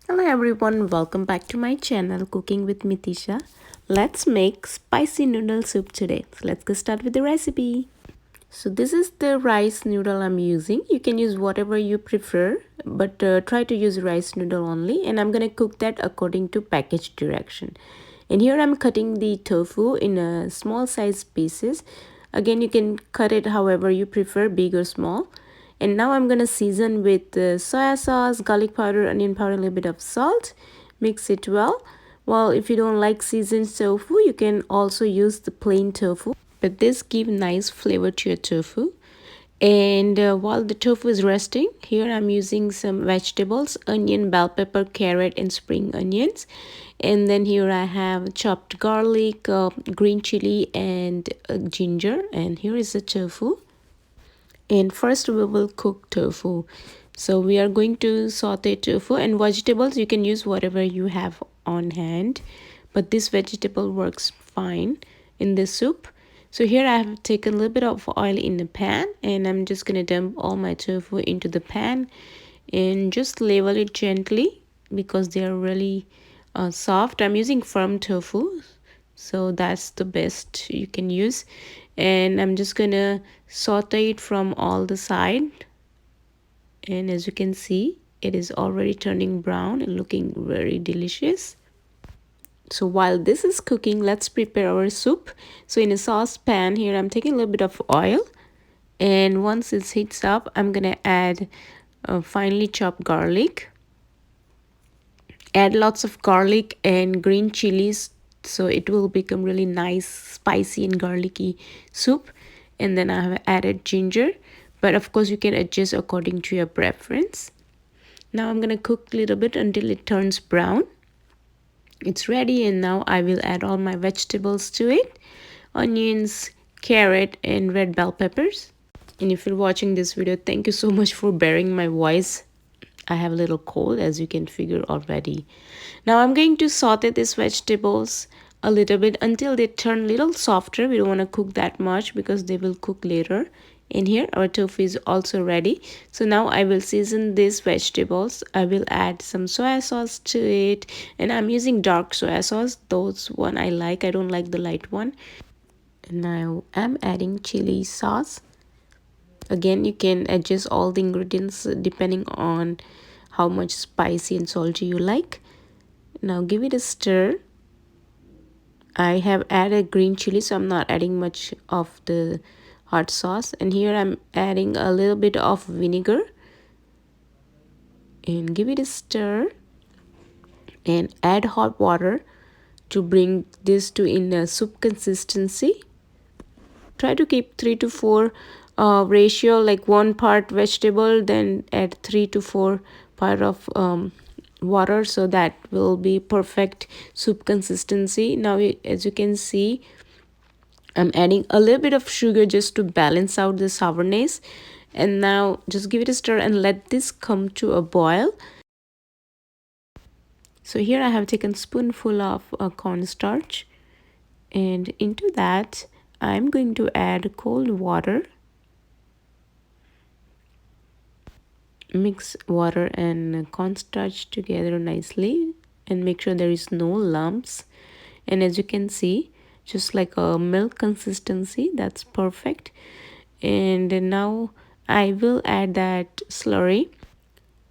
Hello everyone, welcome back to my channel Cooking with Mitisha. Let's make spicy noodle soup today. So let's get started with the recipe. So this is the rice noodle I'm using. You can use whatever you prefer, but try to use rice noodle only. And I'm gonna cook that according to package direction. And here I'm cutting the tofu in a small size pieces. Again, you can cut it however you prefer, big or small. And now I'm gonna season with soya sauce, garlic powder, onion powder, a little bit of salt. Mix it well. Well, if you don't like seasoned tofu, you can also use the plain tofu, but this give nice flavor to your tofu. And while the tofu is resting, here I'm using some vegetables: onion, bell pepper, carrot, and spring onions. And then here I have chopped garlic, green chili, and ginger. And here is the tofu. And first we will cook tofu. So we are going to saute tofu, and vegetables you can use whatever you have on hand, but this vegetable works fine in this soup. So here I have taken a little bit of oil in the pan, and I'm just gonna dump all my tofu into the pan and just level it gently because they are really soft. I'm using firm tofu, so that's the best you can use. And I'm just gonna saute it from all the side, and as you can see, it is already turning brown and looking very delicious. So while this is cooking, let's prepare our soup. So in a saucepan here, I'm taking a little bit of oil, and once it heats up, I'm gonna add finely chopped garlic. Add lots of garlic and green chilies, so it will become really nice spicy and garlicky soup. And then I have added ginger, but of course you can adjust according to your preference. Now I'm gonna cook a little bit until it turns brown. It's ready, and now I will add all my vegetables to it: onions, carrot, and red bell peppers. And if you're watching this video, thank you so much for bearing my voice. I have a little cold, as you can figure already. Now I'm going to saute these vegetables a little bit until they turn a little softer. We don't want to cook that much because they will cook later. And here our tofu is also ready. So now I will season these vegetables. I will add some soya sauce to it, and I'm using dark soya sauce. Those one I like. I don't like the light one. And now I'm adding chili sauce. Again, you can adjust all the ingredients depending on how much spicy and salty you like. Now give it a stir. I have added green chili, so I'm not adding much of the hot sauce. And here I'm adding a little bit of vinegar, and give it a stir and add hot water to bring this to in a soup consistency. Try to keep 3 to 4 ratio, like 1 part vegetable, then add 3 to 4 part of water, so that will be perfect soup consistency. Now as you can see, I'm adding a little bit of sugar just to balance out the sourness. And now just give it a stir and let this come to a boil. So here I have taken spoonful of cornstarch, and into that I'm going to add cold water. Mix water and cornstarch together nicely and make sure there is no lumps. And as you can see, just like a milk consistency, that's perfect. And now I will add that slurry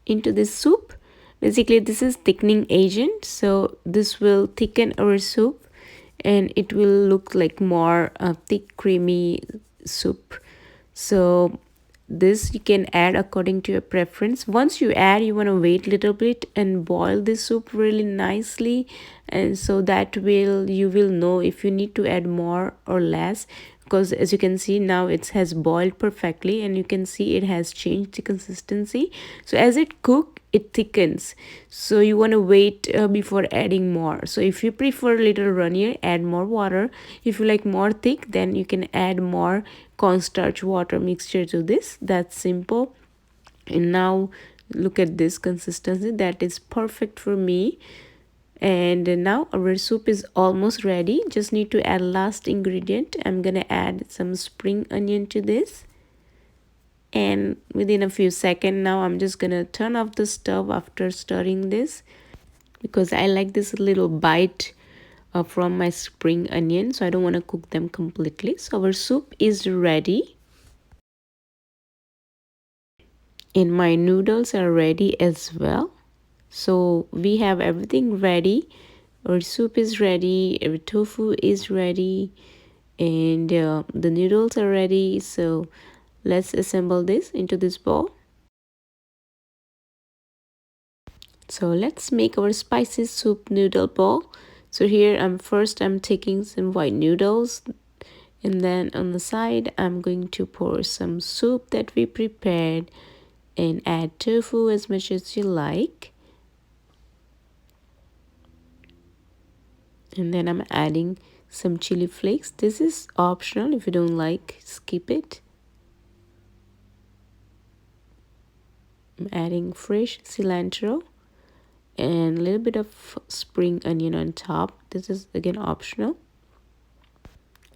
into this soup. Basically this is thickening agent, so this will thicken our soup and it will look like more thick creamy soup. So this you can add according to your preference. Once you add, you want to wait a little bit and boil the soup really nicely, and so that will you will know if you need to add more or less, because as you can see now it has boiled perfectly and you can see it has changed the consistency. So as it cooks, it thickens, so you want to wait before adding more. So if you prefer little runnier, add more water. If you like more thick, then you can add more cornstarch water mixture to this. That's simple. And now look at this consistency, that is perfect for me. And now our soup is almost ready. Just need to add last ingredient. I'm gonna add some spring onion to this, and within a few seconds now I'm just gonna turn off the stove after stirring this. because I like this little bite from my spring onion, so I don't want to cook them completely. So our soup is ready and my noodles are ready as well. So we have everything ready. Our soup is ready, our tofu is ready, and the noodles are ready. So let's assemble this into this bowl. So let's make our spicy soup noodle bowl. So here I'm taking some white noodles, and then on the side I'm going to pour some soup that we prepared and add tofu as much as you like. And then I'm adding some chili flakes. This is optional. If you don't like, skip it. I'm adding fresh cilantro and a little bit of spring onion on top. This is again optional.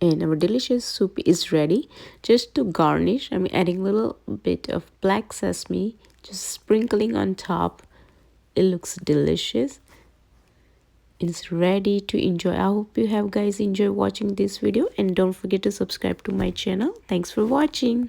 And our delicious soup is ready. Just to garnish, I'm adding a little bit of black sesame, just sprinkling on top. It looks delicious. It's ready to enjoy. I hope you have guys enjoyed watching this video, and don't forget to subscribe to my channel. Thanks for watching.